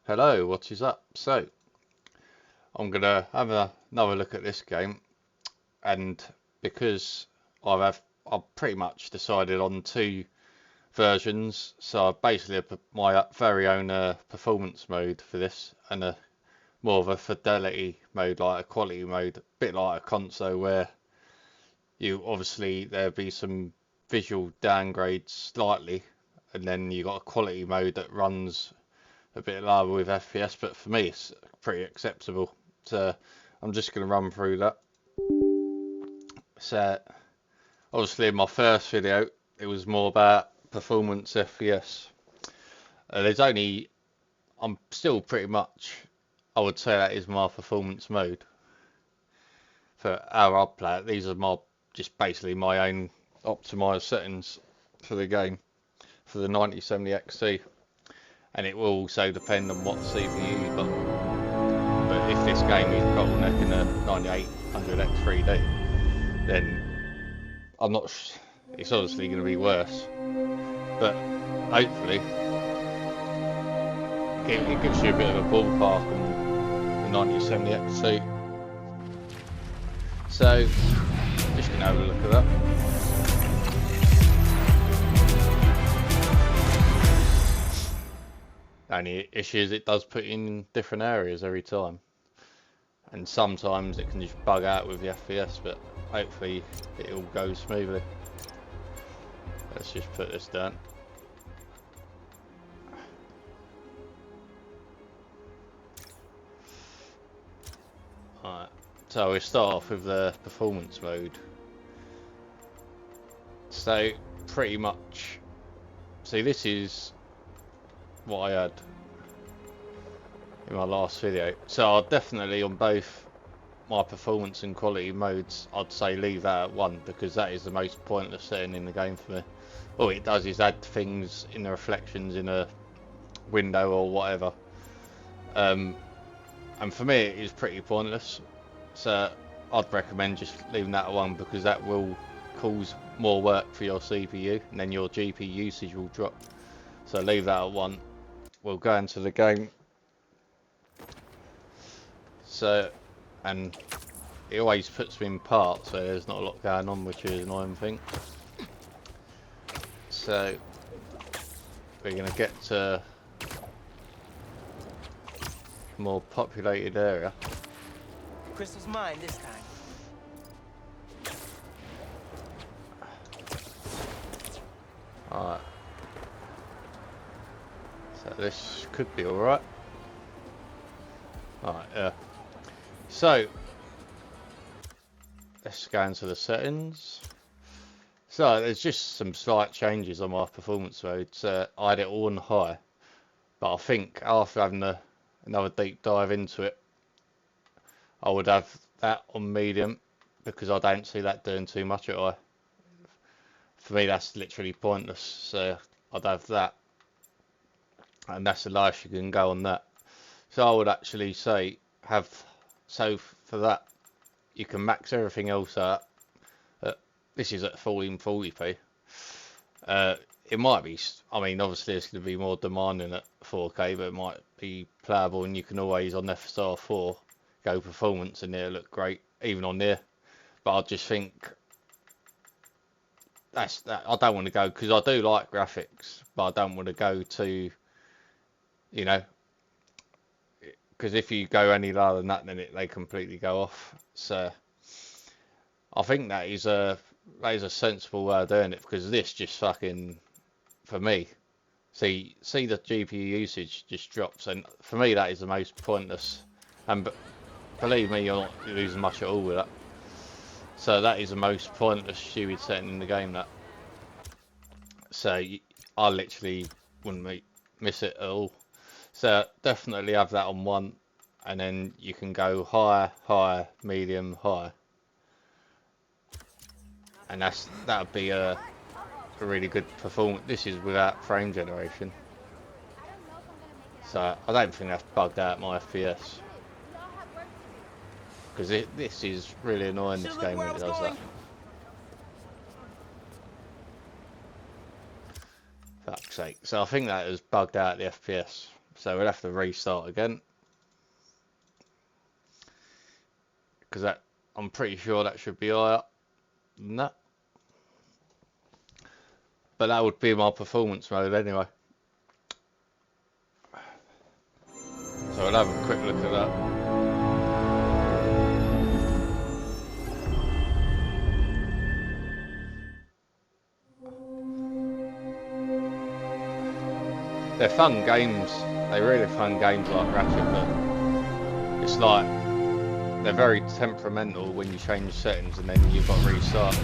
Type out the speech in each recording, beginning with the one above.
Hello, what is up? So, I'm gonna have another look at this game, and because I've pretty much decided on two versions, so I've basically put my very own performance mode for this, and a more of a fidelity mode, like a quality mode, a bit like a console where you obviously there'll be some visual downgrades slightly, and then you got a quality mode that runs a bit lower with FPS, but for me it's pretty acceptable. So I'm just going to run through that. So obviously in my first video it was more about performance FPS. There's only I'm still pretty much I would say that is my performance mode for how I play it. These are my just basically my own optimized settings for the game for the 9070 XT, and it will also depend on what CPU you've got. But if this game is bottlenecking a 9800X3D, then I'm not. It's obviously going to be worse, but hopefully it gives you a bit of a ballpark on the 9070 XT. So just going to have a look at that. Only issue is it does put in different areas every time, and sometimes it can just bug out with the FPS, but hopefully it all goes smoothly. Let's just put this down. Alright, so we start off with the performance mode. So pretty much, see, this is what I had in my last video. So I'll definitely on both my performance and quality modes, I'd say leave that at 1, because that is the most pointless setting in the game for me. All it does is add things in the reflections in a window or whatever, and for me it is pretty pointless. So I'd recommend just leaving that at 1, because that will cause more work for your CPU, and then your GPU usage will drop. So leave that at 1. We'll go into the game. So, and it always puts me in parts, so there's not a lot going on, which is an annoying thing. So we're going to get to a more populated area. Crystal's mine this time. Alright. So this could be alright. Alright, yeah. So let's go into the settings. So there's just some slight changes on my performance mode. So I had it all on high, but I think after having another deep dive into it, I would have that on medium, because I don't see that doing too much at high. For me that's literally pointless, so I'd have that, and that's the lowest you can go on that. So I would actually say so for that you can max everything else out. This is at 1440p. It might be, I mean obviously it's going to be more demanding at 4K, but it might be playable, and you can always on FSR 4 go performance and it'll look great even on there. But I just think that's that. I don't want to go, because I do like graphics, but I don't want to go to, you know, because if you go any lower than that, then they completely go off. So I think that is a sensible way of doing it, because this just fucking, for me, see the GPU usage just drops, and for me that is the most pointless, and believe me, you're not losing much at all with that. So that is the most pointless stupid setting in the game, that. So I literally wouldn't miss it at all. So definitely have that on 1, and then you can go high, medium, high, and that would be a really good performance. This is without frame generation, so I don't think that's bugged out my FPS, because this is really annoying, this game, when it does that. Fuck's sake. So I think that has bugged out the FPS So we'll have to restart again. Because that, I'm pretty sure that should be higher than that. But that would be my performance mode anyway. So we'll have a quick look at that. They're fun games. They're really fun games like Ratchet, but it's like they're very temperamental when you change settings and then you've got to restart.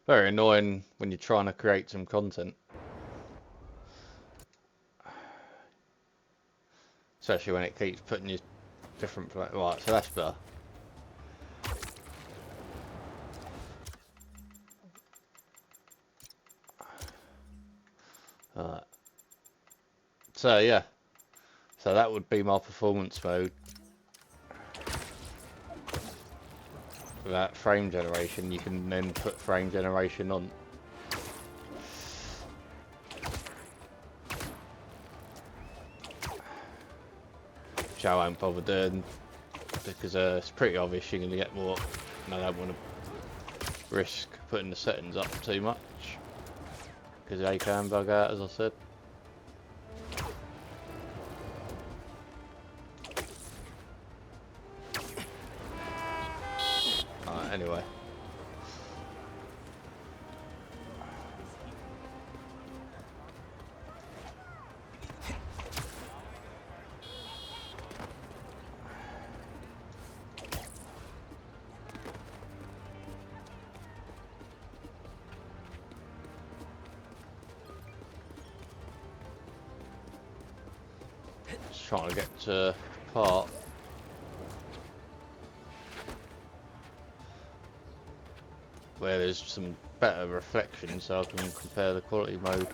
Very annoying when you're trying to create some content. Especially when it keeps putting you different... Right, so that's better. Alright. So yeah. So that would be my performance mode. Without frame generation, you can then put frame generation on. Which I won't bother doing because it's pretty obvious you're going to get more, and I don't want to risk putting the settings up too much because they can bug out, as I said. Anyway. Just trying to get to part. Where there's some better reflection so I can compare the quality mode.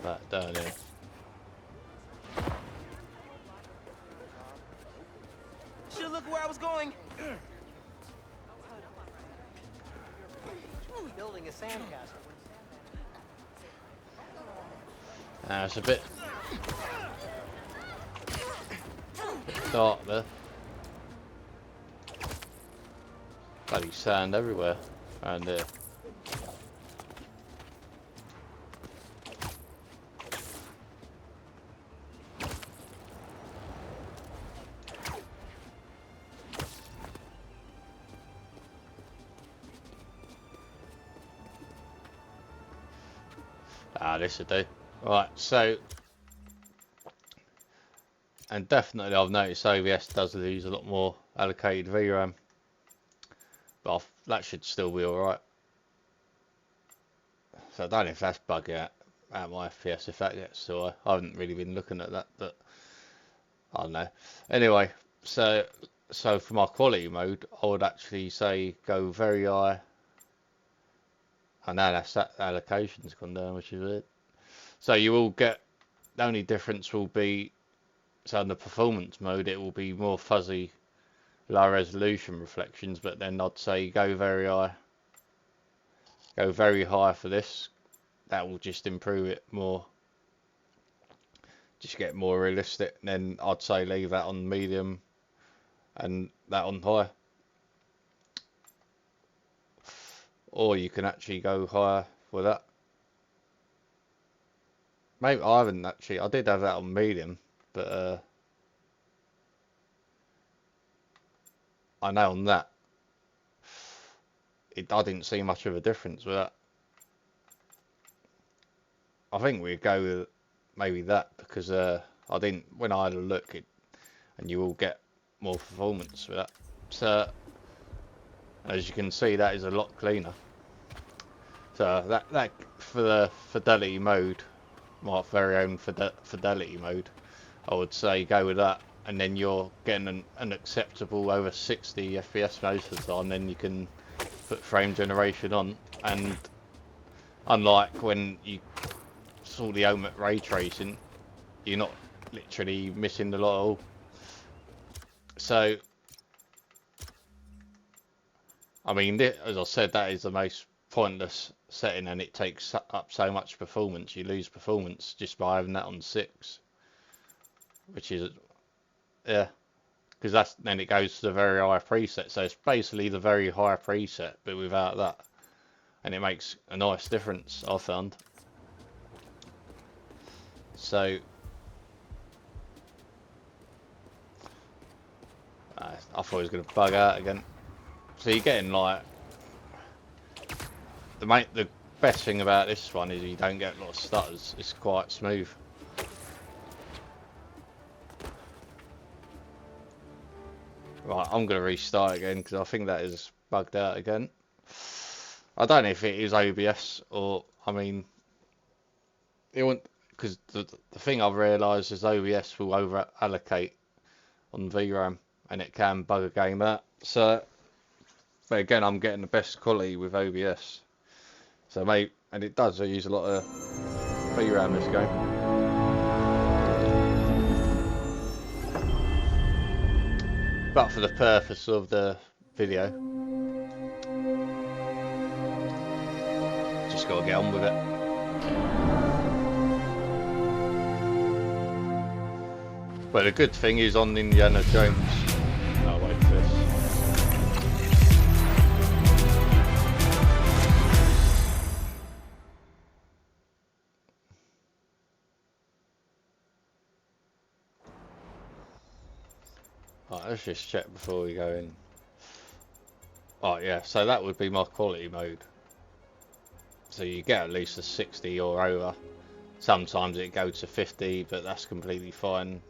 That down here. Should look where I was going. Building a sandcastle. It's a bit dark there. Bloody sand everywhere around here. This would do. Right, so, and definitely I've noticed OBS does use a lot more allocated VRAM, but that should still be alright. So I don't know if that's bugging out my FPS, if that gets so I haven't really been looking at that, but I don't know. Anyway, so for my quality mode, I would actually say go very high. I know that allocation's gone down, which is weird. So you will get, the only difference will be, so in the performance mode it will be more fuzzy, low resolution reflections, but then I'd say go very high. Go very high for this. That will just improve it more. Just get more realistic. And then I'd say leave that on medium and that on high. Or you can actually go higher with that. Maybe I haven't actually. I did have that on medium, but I know on that I didn't see much of a difference with that. I think we'd go with maybe that because I didn't, when I had a look, and you will get more performance with that. So as you can see, that is a lot cleaner. So that for the fidelity mode, my very own fidelity mode, I would say go with that and then you're getting an acceptable over 60 FPS most of the time, then you can put frame generation on. And unlike when you saw the ultimate ray tracing, you're not literally missing the lot at all. So I mean, as I said, that is the most pointless setting, and it takes up so much performance. You lose performance just by having that on 6, which is, yeah, because then it goes to the very high preset. So it's basically the very high preset, but without that, and it makes a nice difference, I found. So I thought it was going to bug out again. So you're getting like the best thing about this one is you don't get a lot of stutters. It's quite smooth. Right, I'm going to restart again because I think that is bugged out again. I don't know if it is OBS or, I mean, it won't, because the thing I've realised is OBS will over allocate on VRAM and it can bug a game out. So, but again, I'm getting the best quality with OBS. So maybe, and it does, I use a lot of VRAM this game. But for the purpose of the video, just gotta get on with it. But the good thing is on Indiana Jones. Oh, wait for this. Right, let's just check before we go in. Oh yeah, so that would be my quality mode. So you get at least a 60 or over. Sometimes it goes to 50, but that's completely fine.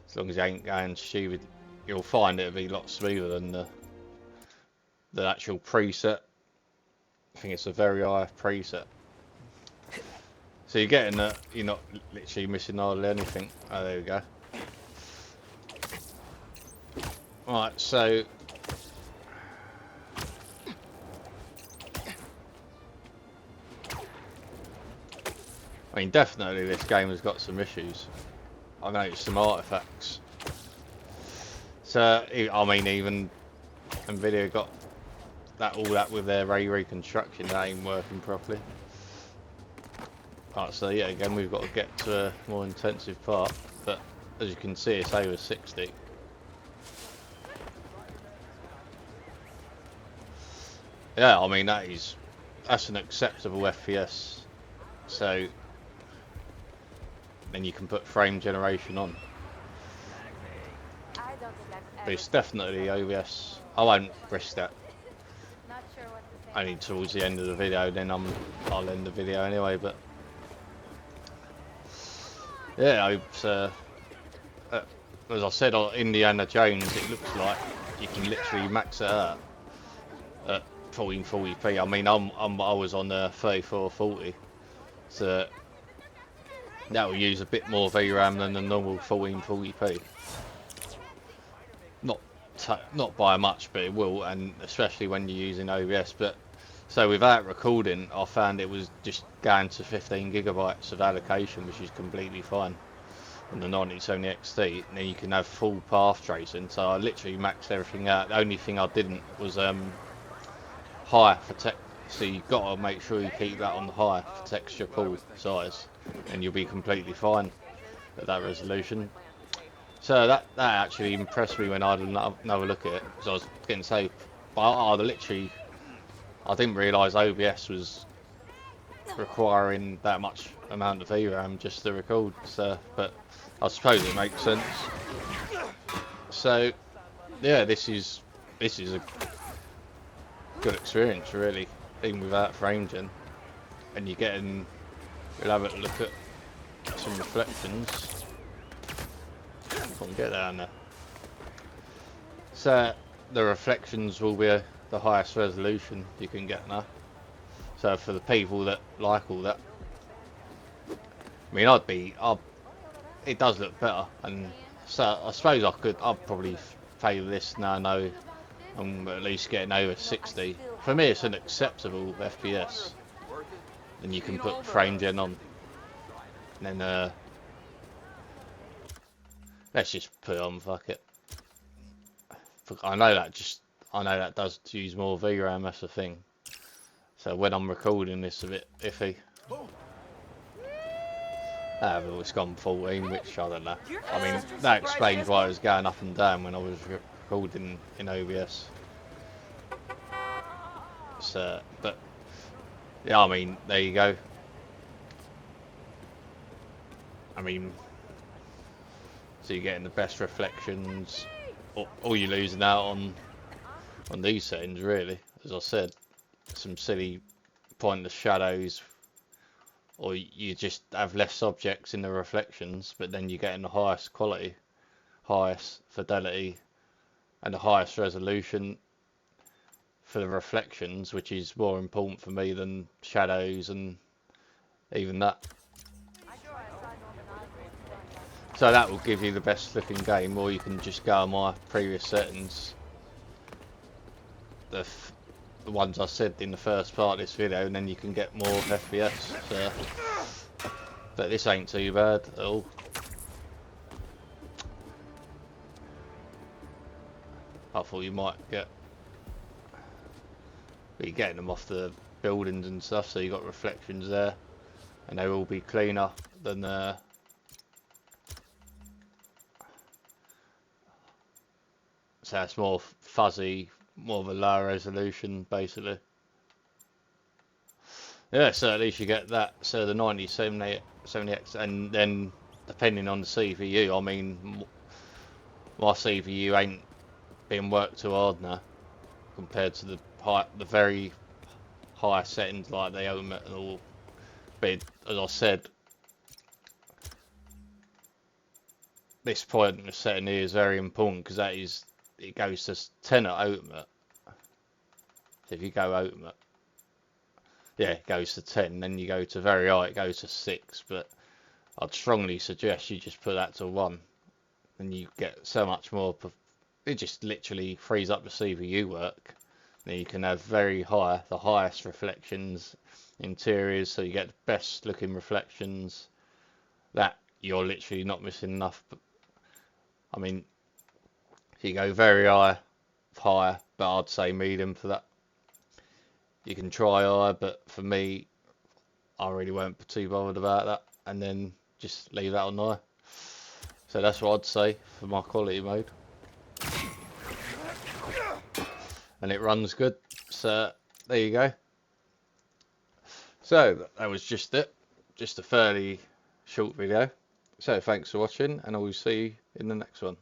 As long as you ain't going stupid, you'll find it'll be a lot smoother than the actual preset. I think it's a very high preset. So you're getting that, you're not literally missing hardly anything. Oh, there we go. Right, so I mean, definitely this game has got some issues. I noticed some artifacts. So I mean, even Nvidia got all that with their ray reconstruction, that ain't working properly. Right, so yeah, again we've got to get to a more intensive part, but as you can see, it's over 60. Yeah, I mean that's an acceptable FPS. So then you can put frame generation on. But it's definitely OBS. I won't risk that. Only towards the end of the video, then I'll end the video anyway. But yeah, as I said on Indiana Jones, it looks like you can literally max it out at 1440p. I mean, I was on 3440, so that will use a bit more VRAM than the normal 1440p. Not by much, but it will, and especially when you're using OBS. But so without recording, I found it was just going to 15 gigabytes of allocation, which is completely fine on the 9070 XT. And then you can have full path tracing. So I literally maxed everything out. The only thing I didn't was high for text. So you've got to make sure you keep that on the high for texture pool size, and you'll be completely fine at that resolution. So that actually impressed me when I had another look at it. So I was getting so, but I didn't realise OBS was requiring that much amount of VRAM just to record. So, but I suppose it makes sense. So yeah, this is a good experience really, even without frame gen. And you'll have a look at some reflections. I can get down there. So the reflections will be the highest resolution you can get now. So for the people that like all that, I mean, it does look better, and So I suppose I'd probably favour this now. No, I'm at least getting over 60. For me, it's an acceptable FPS. Then you can put frame gen on. And then let's just put it on. Fuck it. I know that does use more VRAM. That's the thing. So when I'm recording this, a bit iffy. It's gone 14, which I don't know. I mean, that explains why it was going up and down when I was recording in OBS. So, but yeah, I mean, there you go. I mean, so you're getting the best reflections. All you're losing out on these settings, really. As I said, some silly pointless shadows, or you just have less objects in the reflections, but then you're getting the highest quality, highest fidelity, and the highest resolution for the reflections, which is more important for me than shadows and even that. So that will give you the best looking game, or you can just go on my previous settings, the ones I said in the first part of this video, and then you can get more FPS. So, but this ain't too bad at all. I thought you might get, but you're getting them off the buildings and stuff, so you got reflections there, and they will be cleaner than so it's more fuzzy, more of a lower resolution, basically. Yeah, so at least you get that. So the 9070X, and then depending on the CPU, I mean, my CPU ain't being worked too hard now compared to the very high settings like the ultimate and all. But as I said, this point in the setting here is very important because it goes to 10 at ultimate. So if you go ultimate, yeah, it goes to 10. Then you go to very high, it goes to 6. But I'd strongly suggest you just put that to 1, and you get so much more. It just literally frees up the CPU work. Then you can have very high, the highest reflections, interiors, so you get the best looking reflections. That you're literally not missing enough. But I mean, if you go very high, but I'd say medium for that. You can try high, but for me, I really won't too bothered about that, and then just leave that on high. So that's what I'd say for my quality mode, and it runs good. So there you go. So that was just it, just a fairly short video. So thanks for watching, and I will see you in the next one.